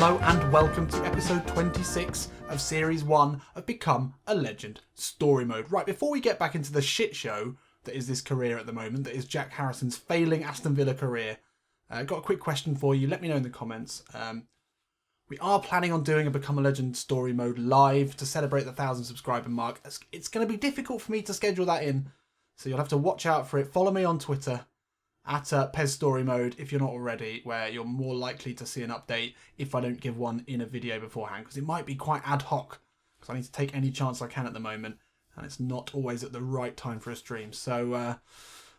Hello and welcome to episode 26 of Series 1 of Become a Legend Story Mode. Right, before we get back into the shit show that is this career at the moment, that is Jack Harrison's failing Aston Villa career, got a quick question for you. Let me know in the comments. We are planning on doing a Become a Legend Story Mode live to celebrate the 1,000 subscriber mark. It's going to be difficult for me to schedule that in, so you'll have to watch out for it. Follow me on Twitter at Pez Story Mode if you're not already, where you're more likely to see an update if I don't give one in a video beforehand, because it might be quite ad hoc, because I need to take any chance I can at the moment, and it's not always at the right time for a stream. So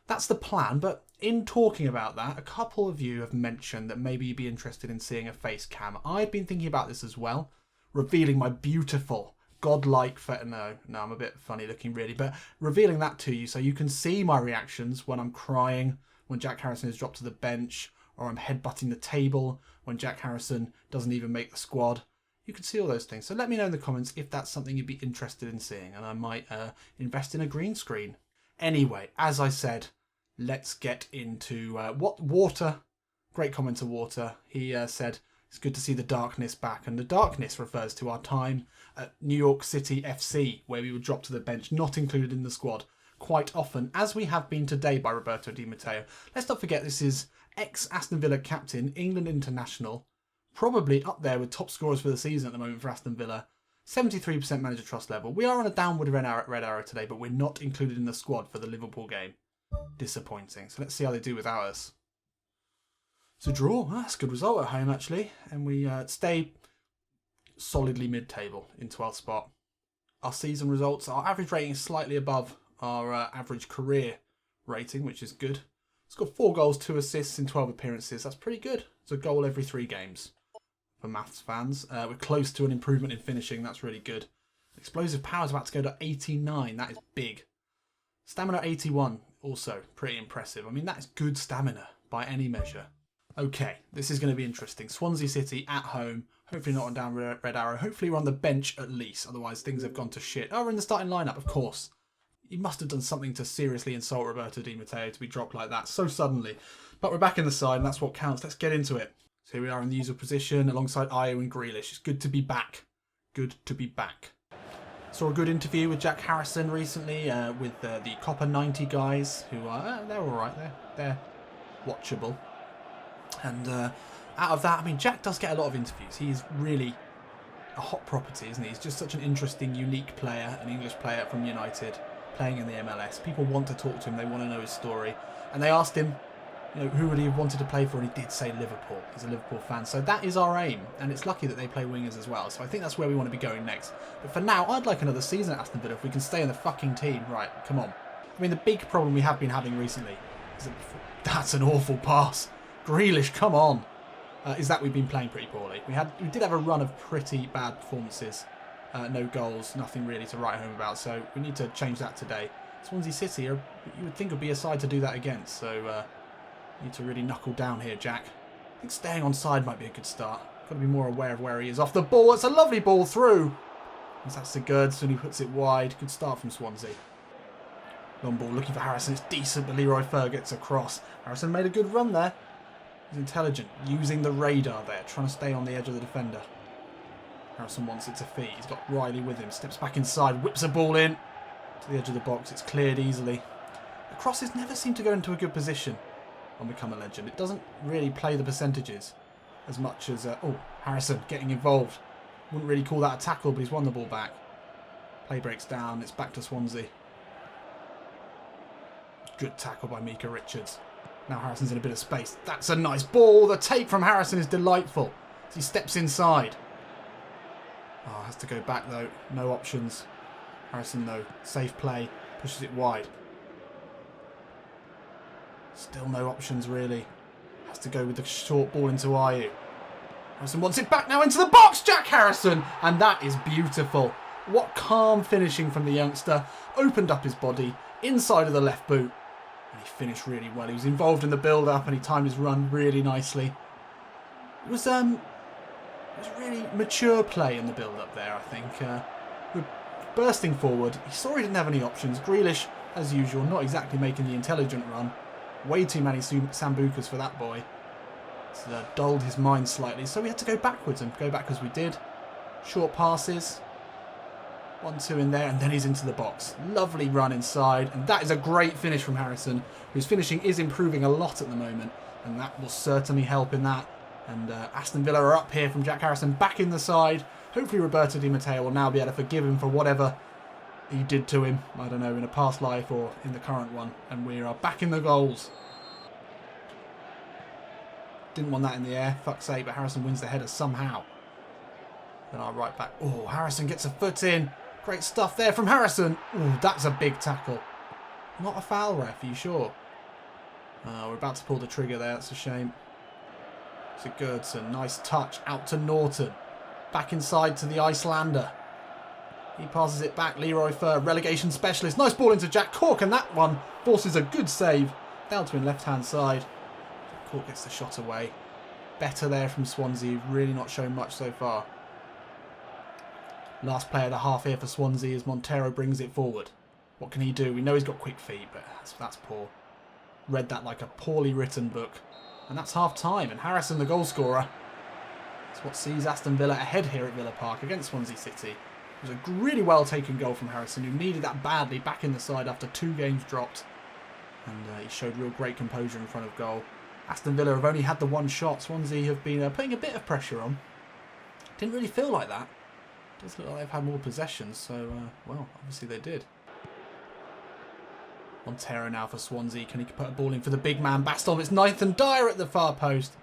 that's the plan. But in talking about that, a couple of you have mentioned that maybe you'd be interested in seeing a face cam. I've been thinking about this as well, revealing my beautiful godlike no, I'm a bit funny looking really, but revealing that to you so you can see my reactions when I'm crying, when Jack Harrison is dropped to the bench, or I'm headbutting the table when Jack Harrison doesn't even make the squad. You can see all those things. So let me know in the comments if that's something you'd be interested in seeing, and I might invest in a green screen. Anyway, as I said, let's get into Water. Great commenter, Water. He said, it's good to see the darkness back, and the darkness refers to our time at New York City FC, where we were dropped to the bench, not included in the squad quite often, as we have been today by Roberto Di Matteo. Let's not forget this is ex-Aston Villa captain, England international, probably up there with top scorers for the season at the moment for Aston Villa. 73% manager trust level. We are on a downward red arrow today, but we're not included in the squad for the Liverpool game. Disappointing. So let's see how they do without us. It's a draw. That's a good result at home, actually. And we stay solidly mid-table in 12th spot. Our season results, our average rating is slightly above our average career rating, which is good. It's got 4 goals, 2 assists in 12 appearances. That's pretty good. It's a goal every 3 games for maths fans. We're close to an improvement in finishing. That's really good. Explosive power is about to go to 89. That is big. Stamina 81, also pretty impressive. I mean, that is good stamina by any measure. Okay, this is going to be interesting. Swansea City at home. Hopefully not on down red arrow. Hopefully we're on the bench at least. Otherwise things have gone to shit. Oh, we're in the starting lineup, of course. You must have done something to seriously insult Roberto Di Matteo to be dropped like that so suddenly. But we're back in the side, and that's what counts. Let's get into it. So here we are in the usual position alongside Ayew and Grealish. It's good to be back. Good to be back. Saw a good interview with Jack Harrison recently with the Copper 90 guys, who are they're all right. They're watchable. And out of that, I mean, Jack does get a lot of interviews. He's really a hot property, isn't he? He's just such an interesting, unique player, an English player from United, playing in the MLS. People want to talk to him. They want to know his story. And they asked him, you know, who would he have wanted to play for, and he did say Liverpool. He's a Liverpool fan. So that is our aim. And it's lucky that they play wingers as well. So I think that's where we want to be going next. But for now, I'd like another season at Aston Villa if we can stay in the fucking team. Right, come on. I mean, the big problem we have been having recently is that that's an awful pass. Grealish, come on. Is that we've been playing pretty poorly. We did have a run of pretty bad performances. No goals, nothing really to write home about. So we need to change that today. Swansea City, you would think would be a side to do that against. So you need to really knuckle down here, Jack. I think staying on side might be a good start. Got to be more aware of where he is off the ball. It's a lovely ball through. That's the Sigurdsson, he puts it wide. Good start from Swansea. Long ball looking for Harrison. It's decent, but Leroy Fer gets across. Harrison made a good run there. He's intelligent, using the radar there, trying to stay on the edge of the defender. Harrison wants it to feet. He's got Riley with him. Steps back inside, whips a ball in to the edge of the box. It's cleared easily. The crosses never seem to go into a good position on Become a Legend. It doesn't really play the percentages as much as... Harrison getting involved. Wouldn't really call that a tackle, but he's won the ball back. Play breaks down. It's back to Swansea. Good tackle by Micah Richards. Now Harrison's in a bit of space. That's a nice ball. The take from Harrison is delightful as he steps inside. Oh, has to go back though. No options. Harrison though, safe play. Pushes it wide. Still no options really. Has to go with the short ball into Ayew. Harrison wants it back now into the box. Jack Harrison. And that is beautiful. What calm finishing from the youngster. Opened up his body. Inside of the left boot. And he finished really well. He was involved in the build-up and he timed his run really nicely. It was really mature play in the build-up there, I think. We're bursting forward. He saw he didn't have any options. Grealish, as usual, not exactly making the intelligent run. Way too many Sambucas for that boy. It's dulled his mind slightly, so we had to go backwards, and go back as we did. Short passes. 1-2 in there, and then he's into the box. Lovely run inside, and that is a great finish from Harrison, whose finishing is improving a lot at the moment, and that will certainly help in that. And Aston Villa are up here from Jack Harrison, back in the side. Hopefully Roberto Di Matteo will now be able to forgive him for whatever he did to him, I don't know, in a past life or in the current one. And we are back in the goals. Didn't want that in the air, fuck's sake, but Harrison wins the header somehow. Then our right back. Oh, Harrison gets a foot in. Great stuff there from Harrison. Oh, that's a big tackle. Not a foul, ref, are you sure? We're about to pull the trigger there, that's a shame. Sigurdsson, nice touch, out to Norton. Back inside to the Icelander. He passes it back, Leroy Fer, relegation specialist. Nice ball into Jack Cork, and that one forces a good save. Down to his left-hand side. Jack Cork gets the shot away. Better there from Swansea, really not shown much so far. Last play of the half here for Swansea as Montero brings it forward. What can he do? We know he's got quick feet, but that's poor. Read that like a poorly written book. And that's half-time, and Harrison, the goal scorer. That's what sees Aston Villa ahead here at Villa Park against Swansea City. It was a really well-taken goal from Harrison, who needed that badly back in the side after 2 games dropped. And he showed real great composure in front of goal. Aston Villa have only had the 1 shot. Swansea have been putting a bit of pressure on. Didn't really feel like that. Does look like they've had more possessions, so, well, obviously they did. Montero now for Swansea. Can he put a ball in for the big man? Baston. It's Nathan Dyer at the far post.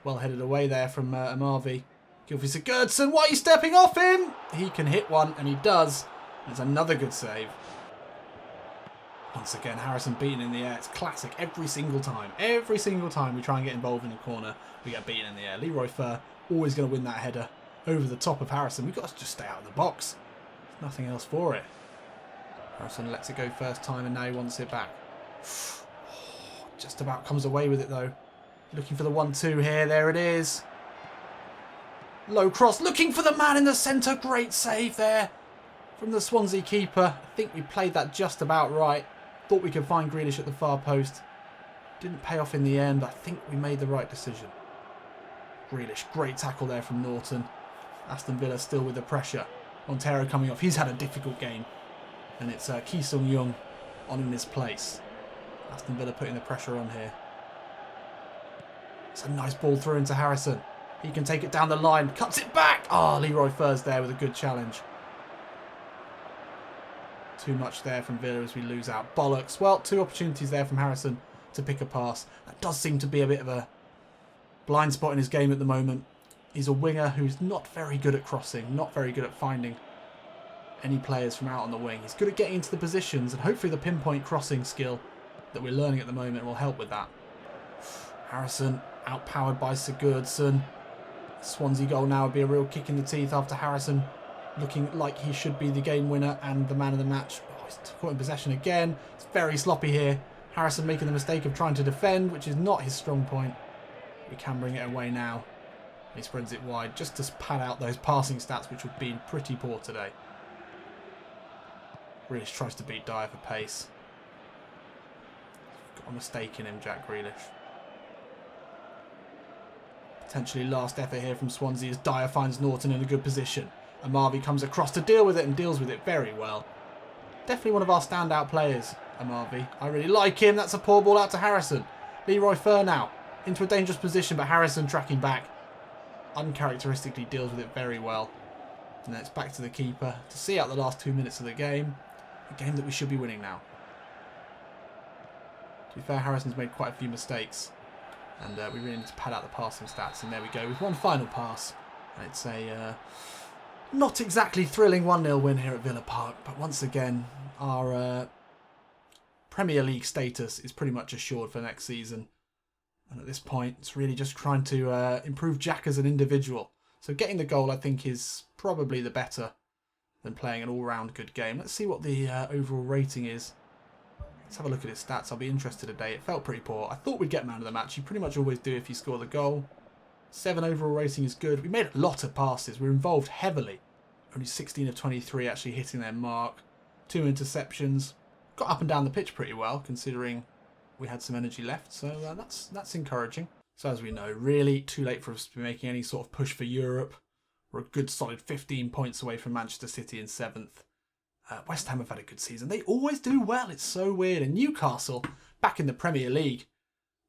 Well headed away there from Amavi. Gylfi Sigurdsson. Why are you stepping off him? He can hit one, and he does. There's another good save. Once again, Harrison beaten in the air. It's classic every single time. Every single time we try and get involved in the corner, we get beaten in the air. Leroy Fer always going to win that header over the top of Harrison. We've got to just stay out of the box. There's nothing else for it. Harrison lets it go first time, and now he wants it back. Just about comes away with it, though. Looking for the 1-2 here. There it is. Low cross. Looking for the man in the centre. Great save there from the Swansea keeper. I think we played that just about right. Thought we could find Grealish at the far post. Didn't pay off in the end. I think we made the right decision. Grealish. Great tackle there from Norton. Aston Villa still with the pressure. Montero coming off. He's had a difficult game. And it's Ki Sung-young on in his place. Aston Villa putting the pressure on here. It's a nice ball through into Harrison. He can take it down the line. Cuts it back. Oh, Leroy Fer's there with a good challenge. Too much there from Villa as we lose out. Bollocks. Well, 2 opportunities there from Harrison to pick a pass. That does seem to be a bit of a blind spot in his game at the moment. He's a winger who's not very good at crossing. Not very good at finding any players from out on the wing. He's good at getting into the positions, and hopefully the pinpoint crossing skill that we're learning at the moment will help with that. Harrison outpowered by Sigurdsson. Swansea goal now would be a real kick in the teeth after Harrison looking like he should be the game winner and the man of the match. Oh, he's caught in possession again. It's very sloppy here. Harrison making the mistake of trying to defend, which is not his strong point. We can bring it away now. He spreads it wide just to pad out those passing stats, which have been pretty poor today. Grealish tries to beat Dyer for pace. Got a mistake in him, Jack Grealish. Potentially last effort here from Swansea as Dyer finds Norton in a good position. Amavi comes across to deal with it and deals with it very well. Definitely one of our standout players, Amavi. I really like him. That's a poor ball out to Harrison. Leroy Fer now into a dangerous position, but Harrison tracking back. Uncharacteristically deals with it very well. And then it's back to the keeper to see out the last 2 minutes of the game. A game that we should be winning now. To be fair, Harrison's made quite a few mistakes. And we really need to pad out the passing stats. And there we go with one final pass. And it's a not exactly thrilling 1-0 win here at Villa Park. But once again, our Premier League status is pretty much assured for next season. And at this point, it's really just trying to improve Jack as an individual. So getting the goal, I think, is probably the better than playing an all-round good game. Let's see what the overall rating is. Let's have a look at his stats. I'll be interested today. It felt pretty poor. I thought we'd get man of the match. You pretty much always do if you score the goal. 7 overall rating is good. We made a lot of passes. We're involved heavily. Only 16 of 23 actually hitting their mark. 2 interceptions. Got up and down the pitch pretty well, considering we had some energy left. So that's encouraging. So as we know, really too late for us to be making any sort of push for Europe. We're a good solid 15 points away from Manchester City in 7th. West Ham have had a good season. They always do well. It's so weird. And Newcastle, back in the Premier League,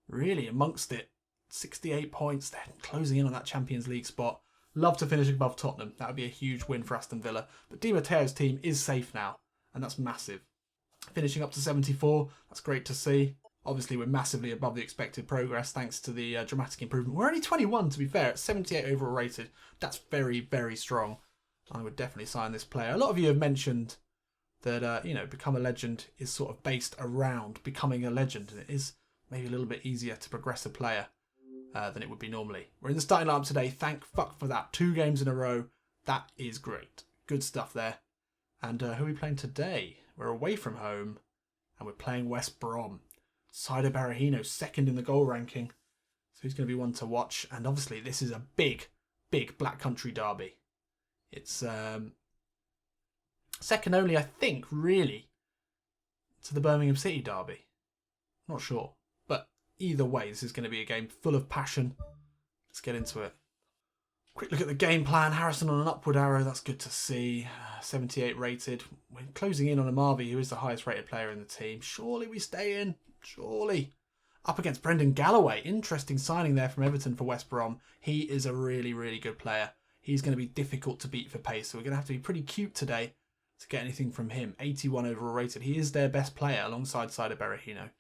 really amongst it. 68 points. They're closing in on that Champions League spot. Love to finish above Tottenham. That would be a huge win for Aston Villa. But Di Matteo's team is safe now, and that's massive. Finishing up to 74. That's great to see. Obviously, we're massively above the expected progress thanks to the dramatic improvement. We're only 21, to be fair, at 78 overall rated. That's very, very strong. I would definitely sign this player. A lot of you have mentioned that, Become a Legend is sort of based around becoming a legend. And it is maybe a little bit easier to progress a player than it would be normally. We're in the starting lineup today. Thank fuck for that. 2 games in a row. That is great. Good stuff there. And who are we playing today? We're away from home and we're playing West Brom. Saido Berahino, 2nd in the goal ranking. So he's going to be one to watch. And obviously this is a big, big Black Country derby. It's second only, I think, really, to the Birmingham City derby. Not sure. But either way, this is going to be a game full of passion. Let's get into it. Quick look at the game plan. Harrison on an upward arrow. That's good to see. 78 rated. We're closing in on Amavi, who is the highest rated player in the team. Surely we stay in. Surely. Up against Brendan Galloway. Interesting signing there from Everton for West Brom. He is a really, really good player. He's going to be difficult to beat for pace. So we're going to have to be pretty cute today to get anything from him. 81 overall rated. He is their best player alongside Saido Berahino.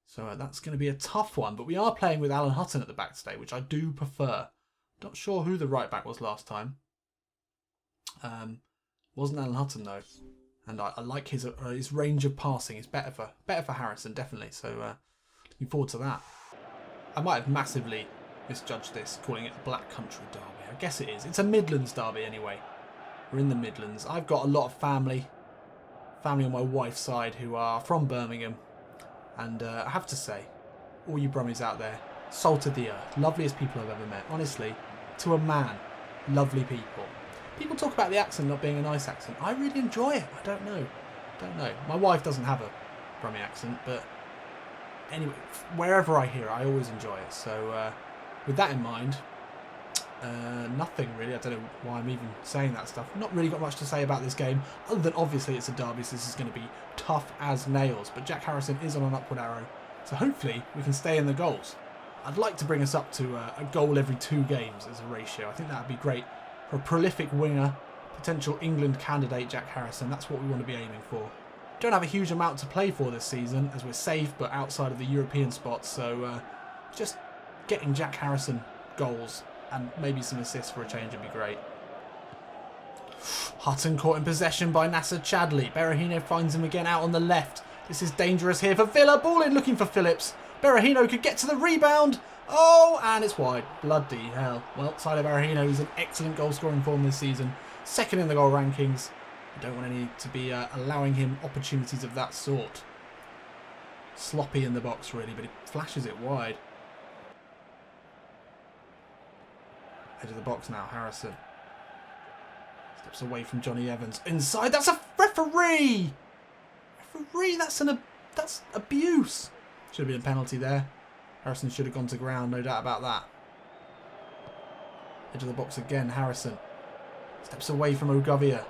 So that's going to be a tough one. But we are playing with Alan Hutton at the back today, which I do prefer. Not sure who the right back was last time. Wasn't Alan Hutton though. And I like his range of passing. It's better for Harrison, definitely. So looking forward to that. I might have massively misjudged this, calling it a Black Country derby. I guess it is. It's a Midlands derby anyway. We're in the Midlands. I've got a lot of family on my wife's side who are from Birmingham. And I have to say, all you Brummies out there, salt of the earth, loveliest people I've ever met. Honestly, to a man, lovely people. People talk about the accent not being a nice accent. I really enjoy it. I don't know. My wife doesn't have a Brummie accent, but anyway, wherever I hear it, I always enjoy it. So with that in mind, nothing really. I don't know why I'm even saying that stuff. Not really got much to say about this game, other than obviously it's a derby, so this is going to be tough as nails. But Jack Harrison is on an upward arrow, so hopefully we can stay in the goals. I'd like to bring us up to a goal every 2 games as a ratio. I think that would be great for a prolific winger, potential England candidate Jack Harrison. That's what we want to be aiming for. Don't have a huge amount to play for this season as we're safe but outside of the European spots. So just getting Jack Harrison goals and maybe some assists for a change would be great. Hutton caught in possession by Nasser Chadli. Berahino finds him again out on the left. This is dangerous here for Villa. Ball in looking for Phillips. Berahino could get to the rebound. Oh, and it's wide. Bloody hell. Well, Saido Berahino is in excellent goal-scoring form this season. 2nd in the goal rankings. I don't want any to be allowing him opportunities of that sort. Sloppy in the box, really, but he flashes it wide. Edge of the box now, Harrison. Steps away from Johnny Evans. Inside, that's a referee! Referee, that's abuse. Should have been a penalty there. Harrison should have gone to ground, no doubt about that. Edge of the box again, Harrison. Steps away from Ogovia.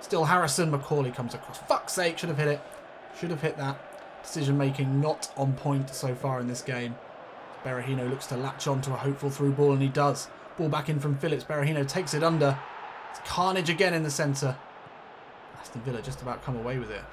Still Harrison, Macaulay comes across. Fuck's sake, should have hit it. Should have hit that. Decision making not on point so far in this game. Berahino looks to latch on to a hopeful through ball, and he does. Ball back in from Phillips. Berahino takes it under. It's carnage again in the centre. Aston Villa just about come away with it.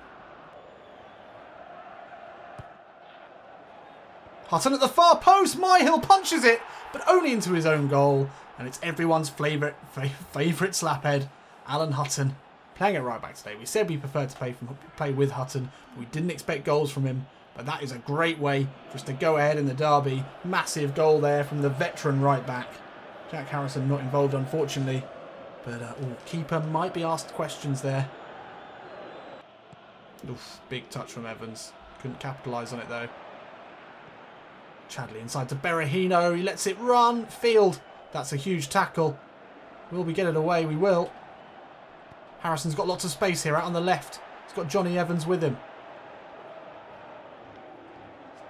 Hutton at the far post. Myhill punches it, but only into his own goal. And it's everyone's favourite slaphead, Alan Hutton, playing at right back today. We said we preferred to play with Hutton. But we didn't expect goals from him. But that is a great way for us to go ahead in the derby. Massive goal there from the veteran right back. Jack Harrison not involved, unfortunately. But keeper might be asked questions there. Oof, big touch from Evans. Couldn't capitalise on it though. Chadli inside to Berahino. He lets it run. Field. That's a huge tackle. Will we get it away? We will. Harrison's got lots of space here out on the left. He's got Johnny Evans with him.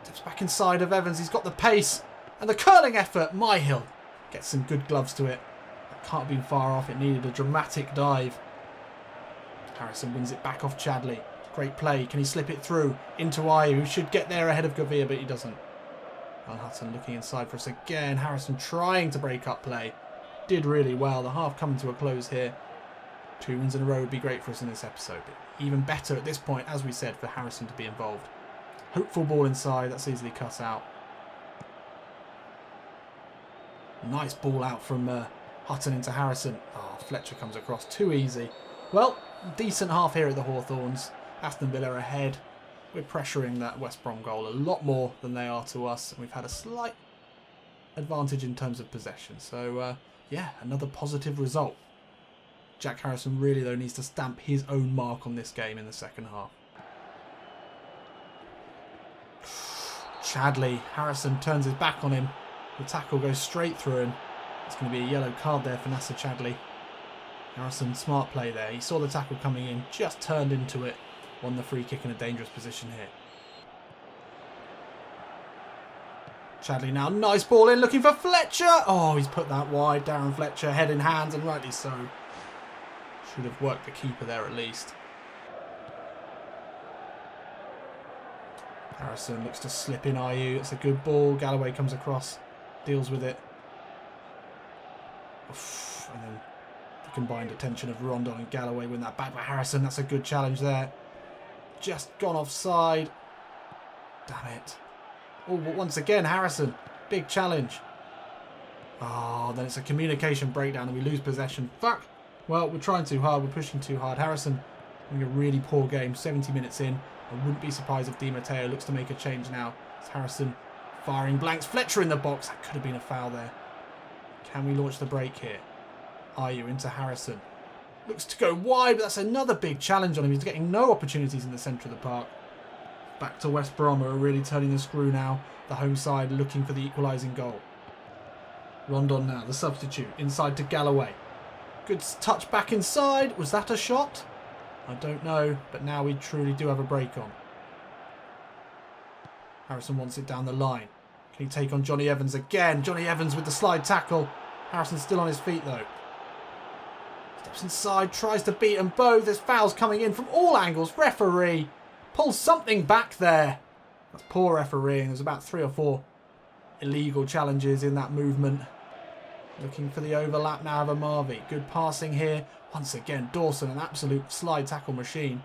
Steps back inside of Evans. He's got the pace. And the curling effort, Myhill gets some good gloves to it. That can't have been far off. It needed a dramatic dive. Harrison wins it back off Chadli. Great play. Can he slip it through into Ayew, who should get there ahead of Govea, but he doesn't. Alan Hutton looking inside for us again. Harrison trying to break up play. Did really well. The half coming to a close here. 2 wins in a row would be great for us in this episode. But even better at this point, as we said, for Harrison to be involved. Hopeful ball inside. That's easily cut out. Nice ball out from Hutton into Harrison. Oh, Fletcher comes across too easy. Well, decent half here at the Hawthorns. Aston Villa ahead. We're pressuring that West Brom goal a lot more than they are to us. And we've had a slight advantage in terms of possession. So, yeah, another positive result. Jack Harrison really, though, needs to stamp his own mark on this game in the second half. Chadli. Harrison turns his back on him. The tackle goes straight through him. It's going to be a yellow card there for Nacer Chadli. Harrison, smart play there. He saw the tackle coming in, just turned into it. Won the free kick in a dangerous position here. Chadli now, nice ball in, looking for Fletcher. Oh, he's put that wide. Darren Fletcher, head in hands, and rightly so. Should have worked the keeper there at least. Harrison looks to slip in Ayew. It's a good ball. Galloway comes across, deals with it. Oof. And then the combined attention of Rondon and Galloway win that back by Harrison. That's a good challenge there. Just gone offside. Damn it. Oh, but once again, Harrison. Big challenge. Oh, then it's a communication breakdown and we lose possession. Fuck. Well, we're trying too hard. We're pushing too hard. Harrison having a really poor game. 70 minutes in. I wouldn't be surprised if Di Matteo looks to make a change now. It's Harrison firing blanks. Fletcher in the box. That could have been a foul there. Can we launch the break here? Ayew into Harrison. Looks to go wide, but that's another big challenge on him. He's getting no opportunities in the centre of the park. Back to West Brom, who are really turning the screw now. The home side looking for the equalising goal. Rondon now, the substitute. Inside to Galloway. Good touch back inside. Was that a shot? I don't know, but now we truly do have a break on. Harrison wants it down the line. Can he take on Johnny Evans again? Johnny Evans with the slide tackle. Harrison's still on his feet though. Steps inside, tries to beat them both. There's fouls coming in from all angles. Referee pulls something back there. That's poor refereeing. There's about 3 or 4 illegal challenges in that movement. Looking for the overlap now of Amavi. Good passing here. Once again, Dawson, an absolute slide tackle machine.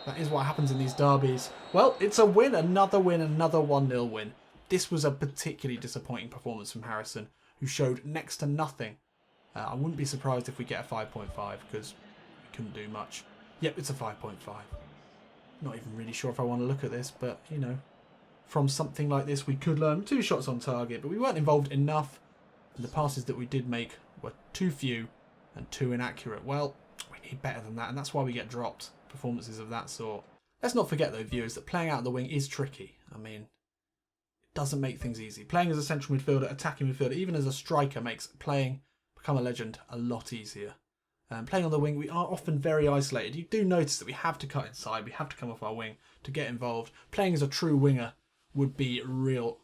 That is what happens in these derbies. Well, it's a win, another 1-0 win. This was a particularly disappointing performance from Harrison, who showed next to nothing. I wouldn't be surprised if we get a 5.5 because we couldn't do much. Yep, it's a 5.5. Not even really sure if I want to look at this, but, you know, from something like this we could learn. 2 shots on target, but we weren't involved enough. And the passes that we did make were too few and too inaccurate. Well, we need better than that, and that's why we get dropped. Performances of that sort. Let's not forget, though, viewers, that playing out of the wing is tricky. I mean, it doesn't make things easy. Playing as a central midfielder, attacking midfielder, even as a striker makes playing Become a Legend a lot easier. Playing on the wing, we are often very isolated. You do notice that we have to cut inside, we have to come off our wing to get involved. Playing as a true winger would be real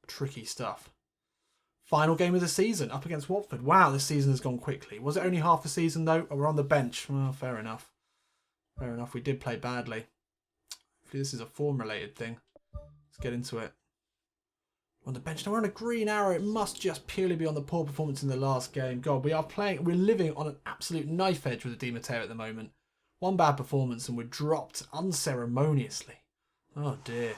tricky stuff. Final game of the season, up against Watford. Wow, this season has gone quickly. Was it only half a season, though? Oh, we're on the bench. Well, fair enough. Fair enough, we did play badly. Hopefully this is a form-related thing. Let's get into it. We're on the bench. Now we're on a green arrow. It must just purely be on the poor performance in the last game. God, we're living on an absolute knife edge with the Di Matteo at the moment. One bad performance and we're dropped unceremoniously. Oh dear.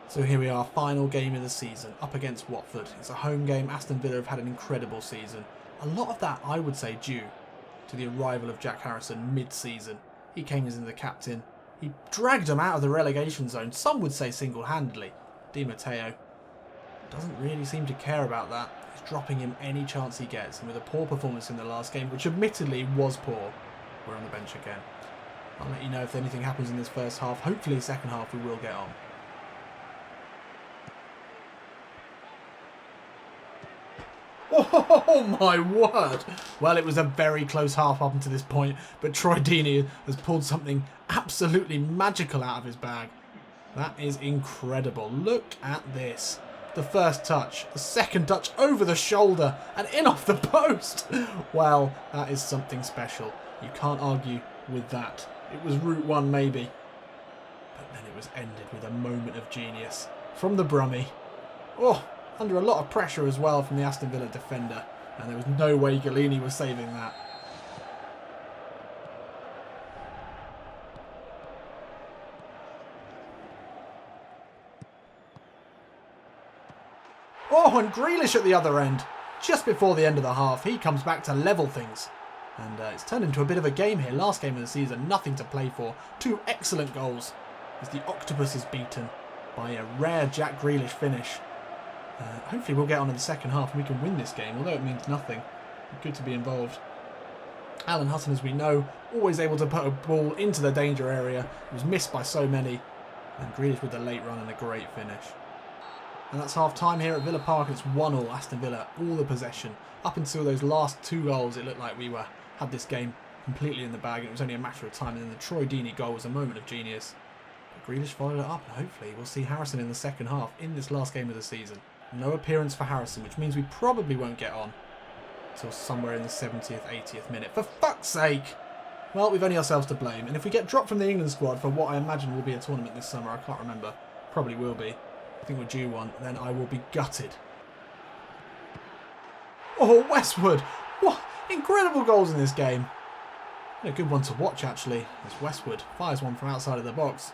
So here we are, final game of the season, up against Watford. It's a home game. Aston Villa have had an incredible season. A lot of that, I would say, due to the arrival of Jack Harrison mid-season. He came as the captain. He dragged them out of the relegation zone. Some would say single-handedly. Di Matteo doesn't really seem to care about that. He's dropping him any chance he gets. And with a poor performance in the last game, which admittedly was poor, we're on the bench again. I'll let you know if anything happens in this first half. Hopefully, second half, we will get on. Oh my word! Well, it was a very close half up until this point, but Troy Deeney has pulled something absolutely magical out of his bag. That is incredible. Look at this. the first touch, the second touch over the shoulder and in off the post. Well, that is something special. You can't argue with that. It was route one maybe, but then it was ended with a moment of genius from the Brummie. Oh, under a lot of pressure as well from the Aston Villa defender, and there was no way Galini was saving that. Oh, and Grealish at the other end. Just before the end of the half, he comes back to level things. And it's turned into a bit of a game here. Last game of the season, nothing to play for. 2 excellent goals as the Octopus is beaten by a rare Jack Grealish finish. Hopefully we'll get on in the second half and we can win this game, although it means nothing. Good to be involved. Alan Hutton, as we know, always able to put a ball into the danger area. It was missed by so many. And Grealish with the late run and a great finish. And that's half time here at Villa Park. It's 1-1 Aston Villa, all the possession. Up until those last 2 goals, it looked like we had this game completely in the bag. And it was only a matter of time. And then the Troy Deeney goal was a moment of genius. But Grealish followed it up, and hopefully we'll see Harrison in the second half in this last game of the season. No appearance for Harrison, which means we probably won't get on until somewhere in the 70th, 80th minute. For fuck's sake! Well, we've only ourselves to blame. And if we get dropped from the England squad for what I imagine will be a tournament this summer, I can't remember. Probably will be. I think we're due one. Then I will be gutted. Oh, Westwood! What incredible goals in this game. And a good one to watch, actually, as Westwood fires one from outside of the box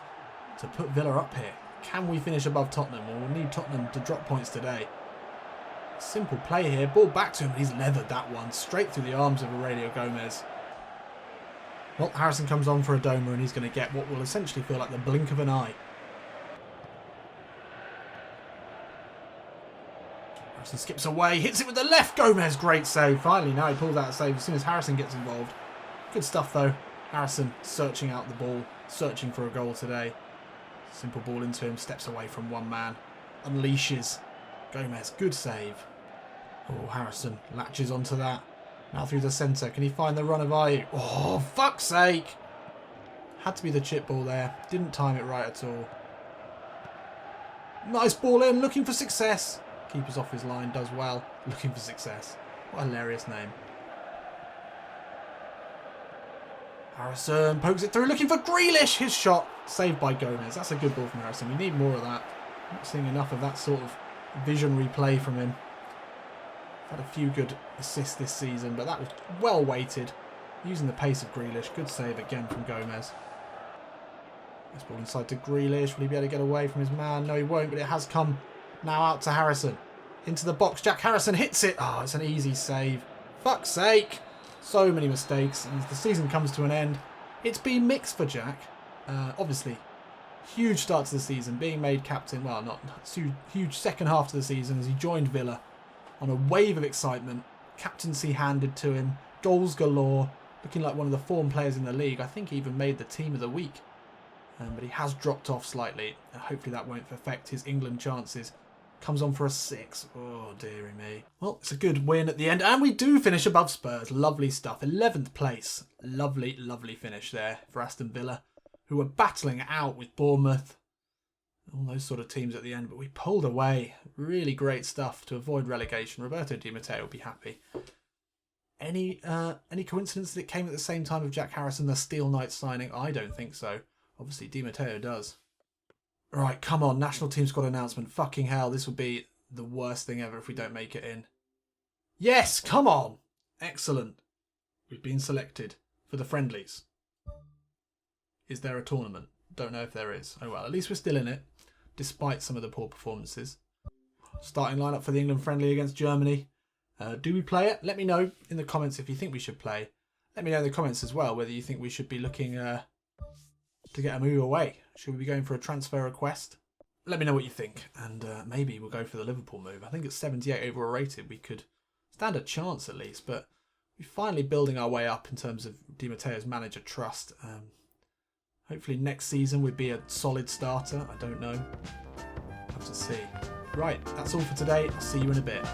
to put Villa up here. Can we finish above Tottenham? Well, we'll need Tottenham to drop points today. Simple play here. Ball back to him. He's leathered that one straight through the arms of Aurelio Gomez. Well, Harrison comes on for a Doma and he's going to get what will essentially feel like the blink of an eye. Harrison skips away, hits it with the left. Gomez, great save. Finally, now he pulls out a save as soon as Harrison gets involved. Good stuff, though. Harrison searching out the ball, searching for a goal today. Simple ball into him, steps away from one man, unleashes. Gomez, good save. Oh, Harrison latches onto that. Now through the centre, can he find the run of Ayew? Oh, fuck's sake! Had to be the chip ball there. Didn't time it right at all. Nice ball in, looking for success. Keeper's off his line, does well. Looking for success. What a hilarious name. Harrison pokes it through, looking for Grealish. His shot, saved by Gomez. That's a good ball from Harrison. We need more of that. Not seeing enough of that sort of visionary play from him. Had a few good assists this season, but that was well weighted. Using the pace of Grealish. Good save again from Gomez. Nice ball inside to Grealish. Will he be able to get away from his man? No, he won't, but it has come now out to Harrison. Into the box. Jack Harrison hits it. Oh, it's an easy save. Fuck's sake. So many mistakes. And as the season comes to an end, it's been mixed for Jack. Obviously, huge start to the season. Being made captain. Well, not huge second half to the season as he joined Villa on a wave of excitement. Captaincy handed to him. Goals galore. Looking like one of the form players in the league. I think he even made the team of the week. But he has dropped off slightly. Hopefully that won't affect his England chances. Comes on for a 6. Oh, dearie me. Well, it's a good win at the end. And we do finish above Spurs. Lovely stuff. 11th place. Lovely, lovely finish there for Aston Villa, who were battling it out with Bournemouth. All those sort of teams at the end. But we pulled away. Really great stuff to avoid relegation. Roberto Di Matteo will be happy. Any coincidence that it came at the same time of Jack Harrison, the Steel Knights signing? I don't think so. Obviously, Di Matteo does. Right, come on, national team squad announcement. Fucking hell, this will be the worst thing ever if we don't make it in. Yes, come on! Excellent. We've been selected for the friendlies. Is there a tournament? Don't know if there is. Oh well, at least we're still in it, despite some of the poor performances. Starting lineup for the England friendly against Germany. Do we play it? Let me know in the comments if you think we should play. Let me know in the comments as well whether you think we should be looking to get a move away. Should we be going for a transfer request? Let me know what you think, and maybe we'll go for the Liverpool move. I think it's 78 overall rated. We could stand a chance at least, but we're finally building our way up in terms of Di Matteo's manager trust. Hopefully next season we'd be a solid starter. I don't know. Have to see. Right, that's all for today. I'll see you in a bit.